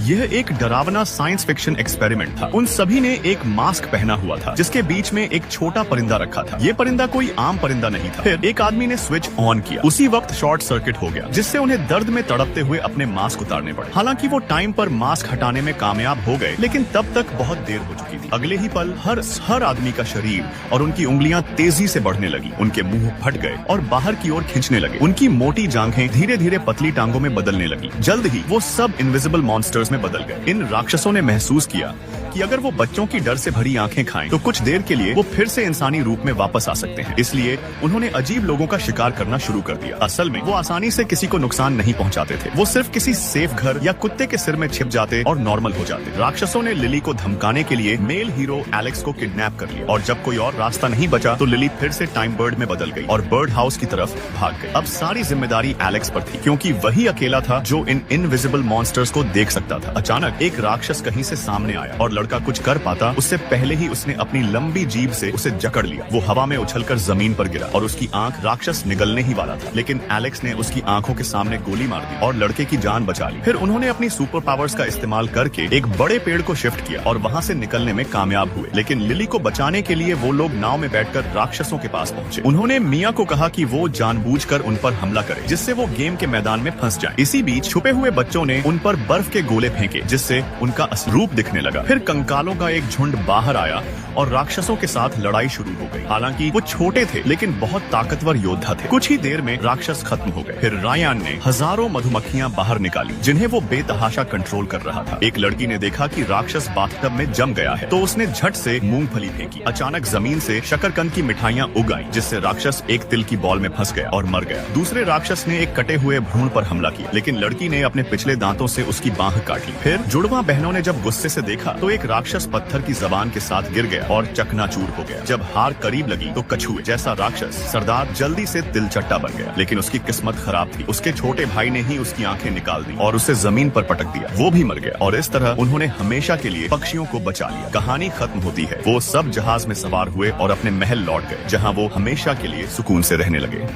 यह एक डरावना साइंस फिक्शन एक्सपेरिमेंट था। उन सभी ने एक मास्क पहना हुआ था जिसके बीच में एक छोटा परिंदा रखा था। ये परिंदा कोई आम परिंदा नहीं था। फिर एक आदमी ने स्विच ऑन किया। उसी वक्त शॉर्ट सर्किट हो गया जिससे उन्हें दर्द में तड़पते हुए अपने मास्क उतारने पड़े। हालांकि वो टाइम पर मास्क हटाने में कामयाब हो गए, लेकिन तब तक बहुत देर हो चुकी थी। अगले ही पल हर आदमी का शरीर और उनकी उंगलियां तेजी से बढ़ने लगी। उनके मुंह फट गए और बाहर की ओर खींचने लगे। उनकी मोटी जांघें धीरे धीरे पतली टांगों में बदलने लगी। जल्द ही वो सब इनविजिबल मॉन्स्टर्स में बदल गए। इन राक्षसों ने महसूस किया कि अगर वो बच्चों की डर से भरी आंखें खाएं तो कुछ देर के लिए वो फिर से इंसानी रूप में वापस आ सकते हैं। इसलिए उन्होंने अजीब लोगों का शिकार करना शुरू कर दिया। असल में वो आसानी से किसी को नुकसान नहीं पहुंचाते थे। वो सिर्फ किसी सेफ घर या कुत्ते के सिर में छिप जाते और नॉर्मल हो जाते। राक्षसों ने लिली को धमकाने के लिए मेल हीरो एलेक्स को किडनैप कर लिया और जब कोई और रास्ता नहीं बचा तो लिली फिर से टाइम बर्ड में बदल गई और बर्ड हाउस की तरफ भाग गई। अब सारी जिम्मेदारी एलेक्स पर थी क्योंकि वही अकेला था जो इन इनविजिबल मॉन्स्टर्स को देख सकता था। अचानक एक राक्षस कहीं से सामने आया और लड़का कुछ कर पाता उससे पहले ही उसने अपनी लंबी जीभ से उसे जकड़ लिया। वो हवा में उछलकर जमीन पर गिरा और उसकी आंख राक्षस निगलने ही वाला था, लेकिन एलेक्स ने उसकी आंखों के सामने गोली मार दी और लड़के की जान बचा ली। फिर उन्होंने अपनी सुपर पावर्स का इस्तेमाल करके एक बड़े पेड़ को शिफ्ट किया और वहाँ से निकलने में कामयाब हुए। लेकिन लिली को बचाने के लिए वो लोग नाव में बैठकर राक्षसों के पास पहुंचे। उन्होंने मिया को कहा कि वो जानबूझकर उन पर हमला करे जिससे वो गेम के मैदान में फंस जाए। इसी बीच छुपे हुए बच्चों ने उन पर बर्फ के गोले फेंके जिससे उनका असली रूप दिखने लगा। फिर कंकालों का एक झुंड बाहर आया और राक्षसों के साथ लड़ाई शुरू हो गई। हालांकि वो छोटे थे लेकिन बहुत ताकतवर योद्धा थे। कुछ ही देर में राक्षस खत्म हो गए। फिर रायान ने हजारों मधुमक्खियां बाहर निकाली जिन्हें वो बेतहाशा कंट्रोल कर रहा था। एक लड़की ने देखा कि राक्षस बाथटब में जम गया है तो उसने झट से मूंगफली फेंकी। अचानक जमीन से शकरकंद की मिठाइयां उग आईं जिससे राक्षस एक तिल की बॉल में फंस गया और मर गया। दूसरे राक्षस ने एक कटे हुए भ्रूण पर हमला किया, लेकिन लड़की ने अपने पिछले दांतों से उसकी बांह काट ली। फिर जुड़वा बहनों ने जब गुस्से से देखा तो एक राक्षस पत्थर की जबान के साथ गिर गया और चकनाचूर हो गया। जब हार करीब लगी तो कछुए जैसा राक्षस सरदार जल्दी से तिलचट्टा बन गया, लेकिन उसकी किस्मत खराब थी। उसके छोटे भाई ने ही उसकी आंखें निकाल दी और उसे जमीन पर पटक दिया। वो भी मर गया और इस तरह उन्होंने हमेशा के लिए पक्षियों को बचा लिया। कहानी खत्म होती है। वो सब जहाज में सवार हुए और अपने महल लौट गए जहाँ वो हमेशा के लिए सुकून से रहने लगे।